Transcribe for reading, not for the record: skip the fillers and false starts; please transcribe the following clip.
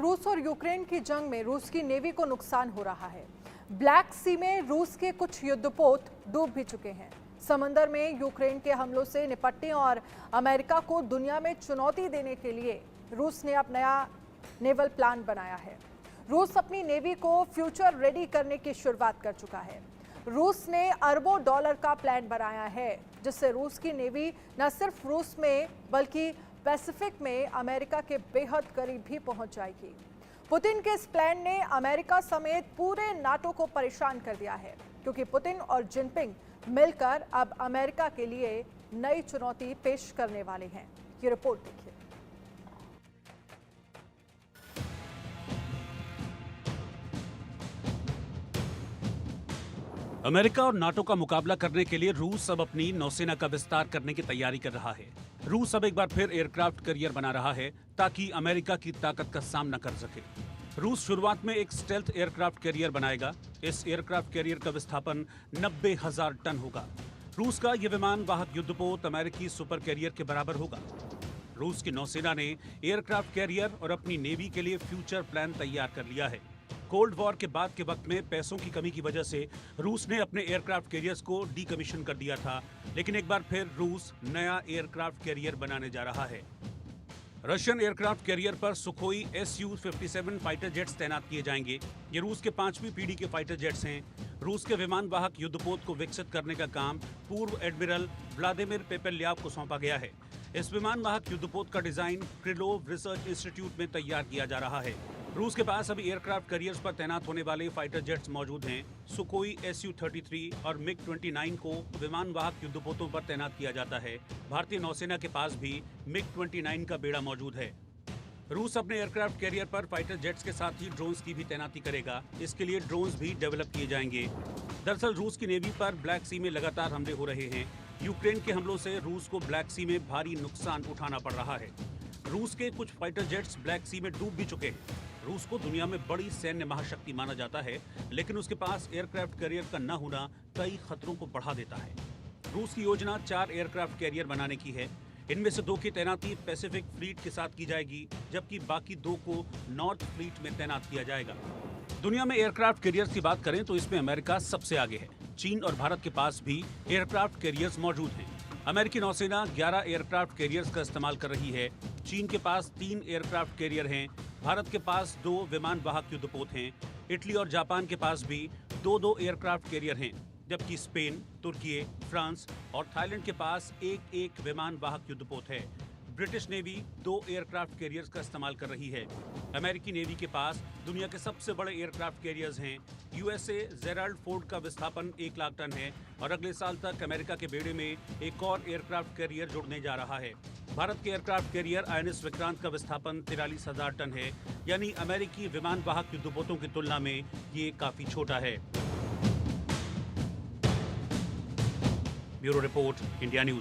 रूस और यूक्रेन की जंग में रूस की नेवी को नुकसान हो रहा है। ब्लैक सी में रूस के कुछ युद्धपोत डूब भी चुके हैं। समंदर में यूक्रेन के हमलों से निपटने और अमेरिका को दुनिया में चुनौती देने के लिए रूस ने अब नया नेवल प्लान बनाया है। रूस अपनी नेवी को फ्यूचर रेडी करने की शुरुआत कर चुका है। रूस ने अरबों डॉलर का प्लान बनाया है, जिससे रूस की नेवी न सिर्फ रूस में बल्कि पैसिफिक में अमेरिका के बेहद करीब भी पहुंच जाएगी। पुतिन के इस प्लान ने अमेरिका समेत पूरे नाटो को परेशान कर दिया है, क्योंकि पुतिन और जिनपिंग मिलकर अब अमेरिका के लिए नई चुनौती पेश करने वाले हैं। ये रिपोर्ट देखिए। अमेरिका और नाटो का मुकाबला करने के लिए रूस अब अपनी नौसेना का विस्तार करने की तैयारी कर रहा है। रूस अब एक बार फिर एयरक्राफ्ट कैरियर बना रहा है ताकि अमेरिका की ताकत का सामना कर सके। रूस शुरुआत में एक स्टेल्थ एयरक्राफ्ट कैरियर बनाएगा। इस एयरक्राफ्ट कैरियर का विस्थापन 90,000 टन होगा। रूस का यह विमान वाहक युद्धपोत अमेरिकी सुपर कैरियर के बराबर होगा। रूस की नौसेना ने एयरक्राफ्ट कैरियर और अपनी नेवी के लिए फ्यूचर प्लान तैयार कर लिया है। कोल्ड वॉर के बाद के वक्त में पैसों की कमी की वजह से रूस ने अपने एयरक्राफ्ट कैरियर्स को डीकमीशन कर दिया था, लेकिन एक बार फिर रूस नया एयरक्राफ्ट कैरियर बनाने जा रहा है। रशियन एयरक्राफ्ट कैरियर पर सुखोई Su-57 फाइटर जेट्स तैनात किए जाएंगे। ये रूस के 5वीं पीढ़ी के फाइटर जेट्स हैं। रूस के विमान वाहक युद्धपोत को विकसित करने का काम पूर्व एडमिरल व्लादिमीर पेपेल्याव को सौंपा गया है। इस विमान वाहक युद्धपोत का डिजाइन क्रिलोव रिसर्च इंस्टीट्यूट में तैयार किया जा रहा है। रूस के पास अभी एयरक्राफ्ट कैरियर्स पर तैनात होने वाले फाइटर जेट्स मौजूद हैं। सुखोई Su-33 और मिग-29 को विमान वाहक युद्धपोतों पर तैनात किया जाता है। भारतीय नौसेना के पास भी मिग-29 का बेड़ा मौजूद है। रूस अपने एयरक्राफ्ट कैरियर पर फाइटर जेट्स के साथ ही ड्रोन्स की भी तैनाती करेगा। इसके लिए ड्रोन्स भी डेवलप किए जाएंगे। दरअसल रूस की नेवी पर ब्लैक सी में लगातार हमले हो रहे हैं। यूक्रेन के हमलों से रूस को ब्लैक सी में भारी नुकसान उठाना पड़ रहा है। रूस के कुछ फाइटर जेट्स ब्लैक सी में डूब भी चुके हैं। रूस को दुनिया में बड़ी सैन्य महाशक्ति माना जाता है, लेकिन उसके पास एयरक्राफ्ट कैरियर का न होना कई खतरों को बढ़ा देता है। रूस की योजना 4 एयरक्राफ्ट कैरियर बनाने की है। इनमें से 2 की तैनाती पैसिफिक फ्लीट के साथ की जाएगी, जबकि बाकी 2 को नॉर्थ फ्लीट में तैनात किया जाएगा। दुनिया में एयरक्राफ्ट कैरियर्स की बात करें तो इसमें अमेरिका सबसे आगे है। चीन और भारत के पास भी एयरक्राफ्ट कैरियर्स मौजूद हैं। अमेरिकी नौसेना 11 एयरक्राफ्ट कैरियर्स का इस्तेमाल कर रही है। चीन के पास 3 एयरक्राफ्ट कैरियर हैं। भारत के पास 2 विमान वाहक युद्धपोत हैं। इटली और जापान के पास भी 2-2 एयरक्राफ्ट कैरियर हैं, जबकि स्पेन, तुर्की, फ्रांस और थाईलैंड के पास 1-1 विमान वाहक युद्धपोत है। ब्रिटिश नेवी 2 एयरक्राफ्ट कैरियर्स का इस्तेमाल कर रही है। अमेरिकी नेवी के पास दुनिया के सबसे बड़े एयरक्राफ्ट कैरियर्स हैं। यूएसए जेराल्ड फोर्ड का विस्थापन 1 लाख टन है और अगले साल तक अमेरिका के बेड़े में एक और एयरक्राफ्ट कैरियर जुड़ने जा रहा है। भारत के एयरक्राफ्ट कैरियर INS विक्रांत का विस्थापन 43,000 टन है, यानी अमेरिकी विमान वाहक युद्धपोतों की तुलना में ये काफी छोटा है। Bureau report, India news.